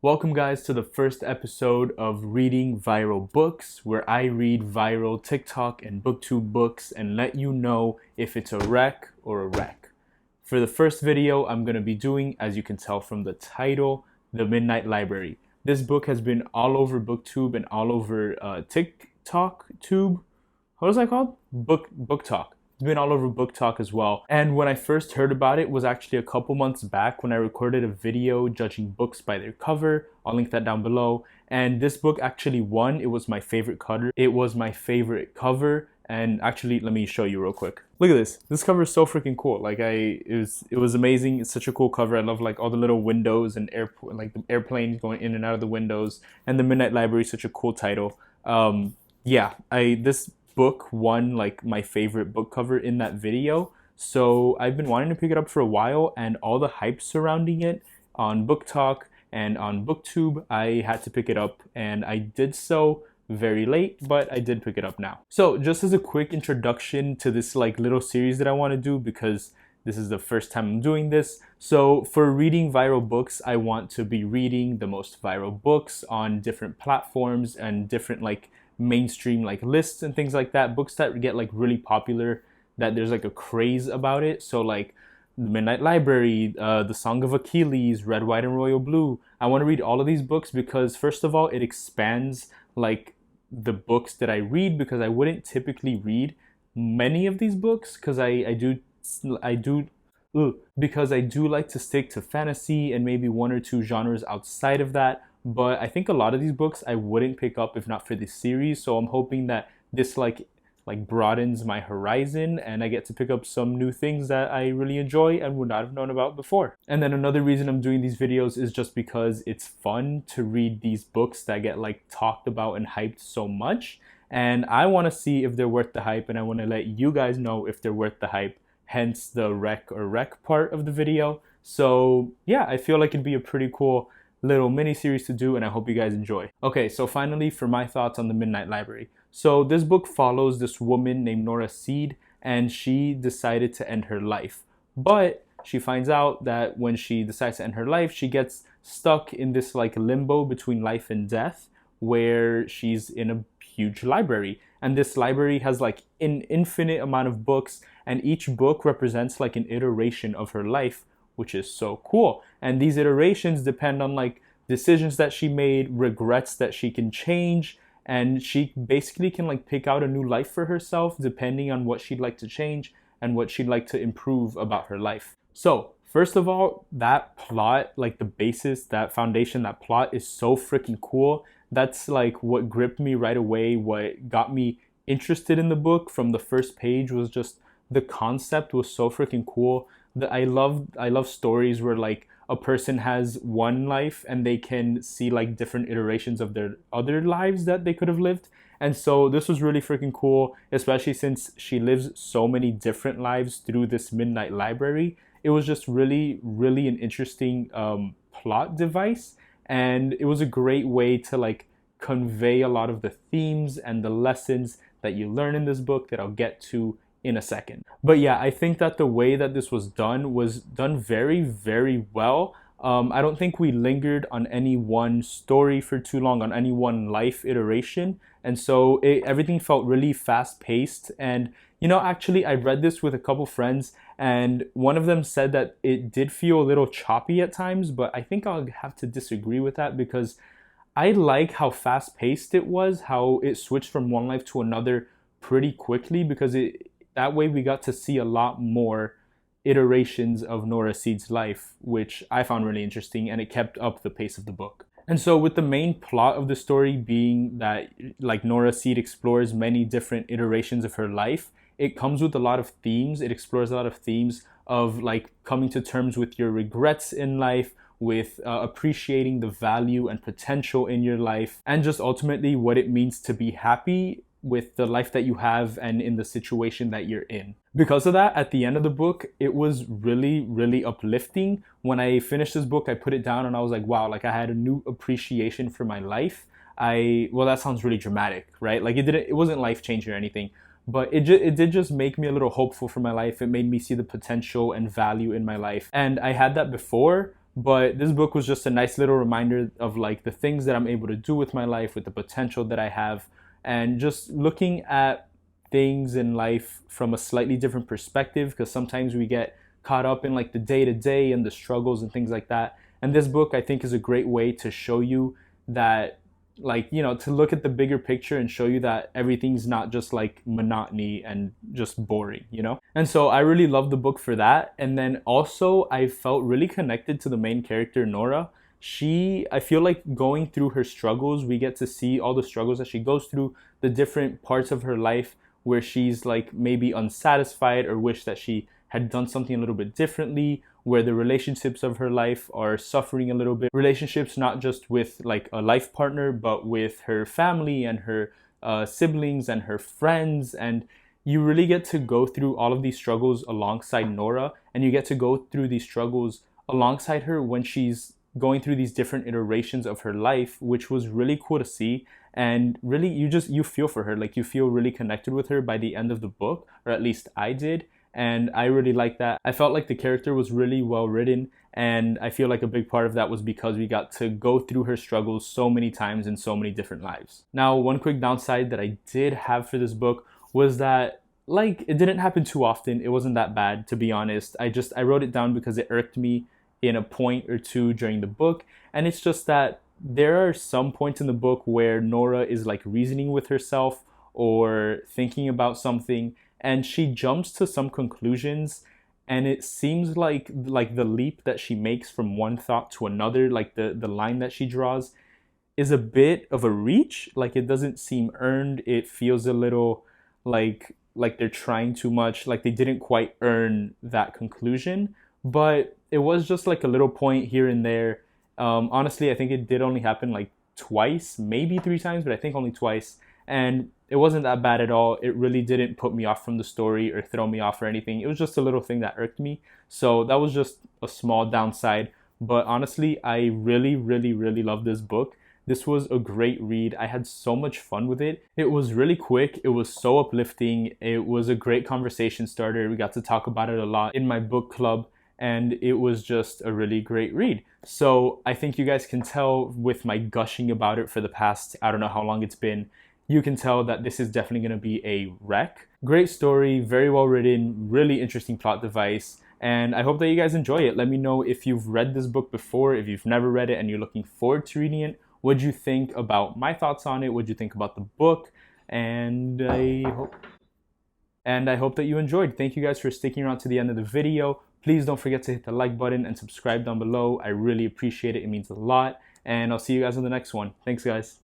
Welcome, guys, to the first episode of Reading Viral Books, where I read viral TikTok and BookTube books and let you know if it's a wreck or a wreck. For the first video, I'm going to be doing, as you can tell from the title, The Midnight Library. This book has been all over BookTube and all over TikTok tube. What is that called? BookTok. It's been all over BookTok as well. And when I first heard about it was actually a couple months back when I recorded a video judging books by their cover. I'll link that down below. And this book actually won. It was my favorite cover. And actually, let me show you real quick. Look at this. This cover is so freaking cool. It was amazing. It's such a cool cover. I love all the little windows and the airplanes going in and out of the windows. And The Midnight Library is such a cool title. This book won my favorite book cover in that video, so I've been wanting to pick it up for a while, and all the hype surrounding it on BookTok and on BookTube, I had to pick it up, and I did so very late, but I did pick it up now. So just as a quick introduction to this little series that I want to do, because this is the first time I'm doing this. So for reading viral books, I want to be reading the most viral books on different platforms and different mainstream lists and things like that, books that get really popular, that there's a craze about it. So The Midnight Library, The Song of Achilles, Red, White, and Royal Blue. I want to read all of these books because first of all, it expands the books that I read, because I wouldn't typically read many of these books because I do like to stick to fantasy and maybe one or two genres outside of that. But I think a lot of these books I wouldn't pick up if not for this series. So I'm hoping that this broadens my horizon and I get to pick up some new things that I really enjoy and would not have known about before. And then another reason I'm doing these videos is just because it's fun to read these books that get talked about and hyped so much. And I want to see if they're worth the hype, and I want to let you guys know if they're worth the hype, hence the wreck part of the video. So yeah, I feel like it'd be a pretty cool little mini series to do, and I hope you guys enjoy. Okay, so finally for my thoughts on The Midnight Library. So this book follows this woman named Nora Seed, and she decided to end her life. But she finds out that when she decides to end her life, she gets stuck in this limbo between life and death, where she's in a huge library. And this library has an infinite amount of books, and each book represents an iteration of her life, which is so cool. And these iterations depend on decisions that she made, regrets that she can change, and she basically can pick out a new life for herself depending on what she'd like to change and what she'd like to improve about her life. So first of all, that plot, the basis, that foundation, that plot is so freaking cool. That's what gripped me right away. What got me interested in the book from the first page was just the concept was so freaking cool. I love stories where a person has one life and they can see different iterations of their other lives that they could have lived. And so this was really freaking cool, especially since she lives so many different lives through this Midnight Library. It was just really, really an interesting plot device, and it was a great way to convey a lot of the themes and the lessons that you learn in this book that I'll get to in a second. But yeah, I think that the way that this was done very, very well. I don't think we lingered on any one story for too long, on any one life iteration. And so everything felt really fast paced. And actually I read this with a couple friends, and one of them said that it did feel a little choppy at times, but I think I'll have to disagree with that, because I like how fast paced it was, how it switched from one life to another pretty quickly, because that way we got to see a lot more iterations of Nora Seed's life, which I found really interesting, and it kept up the pace of the book. And so with the main plot of the story being that Nora Seed explores many different iterations of her life, it comes with a lot of themes. It explores a lot of themes of coming to terms with your regrets in life, with appreciating the value and potential in your life, and just ultimately what it means to be happy with the life that you have and in the situation that you're in. Because of that, at the end of the book, it was really, really uplifting. When I finished this book, I put it down and I was like, wow, I had a new appreciation for my life. Well, that sounds really dramatic, right? It wasn't life-changing or anything, but it did just make me a little hopeful for my life. It made me see the potential and value in my life. And I had that before, But this book was just a nice little reminder of like the things that I'm able to do with my life, with the potential that I have, and just looking at things in life from a slightly different perspective, because sometimes we get caught up in like the day to day and the struggles and things like that. And this book, I think, is a great way to show you that, like, you know, to look at the bigger picture and show you that everything's not just like monotony and just boring, you know? And so I really love the book for that. And then also I felt really connected to the main character, Nora. I feel like going through her struggles, we get to see all the struggles that she goes through, the different parts of her life where she's like maybe unsatisfied or wish that she had done something a little bit differently, where the relationships of her life are suffering a little bit. Relationships not just with like a life partner, but with her family and her siblings and her friends. And you really get to go through all of these struggles alongside Nora, and you get to go through these struggles alongside her when she's going through these different iterations of her life, which was really cool to see. And really, you feel for her, like you feel really connected with her by the end of the book, or at least I did. And I really like that. I felt like the character was really well written, and I feel like a big part of that was because we got to go through her struggles so many times in so many different lives. Now, one quick downside that I did have for this book was that, like, it didn't happen too often. It wasn't that bad, to be honest. I wrote it down because it irked me in a point or two during the book, and it's just that there are some points in the book where Nora is like reasoning with herself or thinking about something, and she jumps to some conclusions, and it seems like the leap that she makes from one thought to another, like the line that she draws, is a bit of a reach. Like, it doesn't seem earned. It feels a little like they're trying too much, like they didn't quite earn that conclusion. But it was just like a little point here and there. Honestly, I think it did only happen like twice, maybe three times, but I think only twice. And it wasn't that bad at all. It really didn't put me off from the story or throw me off or anything. It was just a little thing that irked me. So that was just a small downside. But honestly, I really, really, really love this book. This was a great read. I had so much fun with it. It was really quick. It was so uplifting. It was a great conversation starter. We got to talk about it a lot in my book club, and it was just a really great read. So I think you guys can tell with my gushing about it for the past, I don't know how long it's been, you can tell that this is definitely going to be a wreck. Great story, very well written, really interesting plot device, and I hope that you guys enjoy it. Let me know if you've read this book before, if you've never read it and you're looking forward to reading it. What'd you think about my thoughts on it? What'd you think about the book? And I hope that you enjoyed. Thank you guys for sticking around to the end of the video. Please don't forget to hit the like button and subscribe down below. I really appreciate it. It means a lot. And I'll see you guys in the next one. Thanks, guys.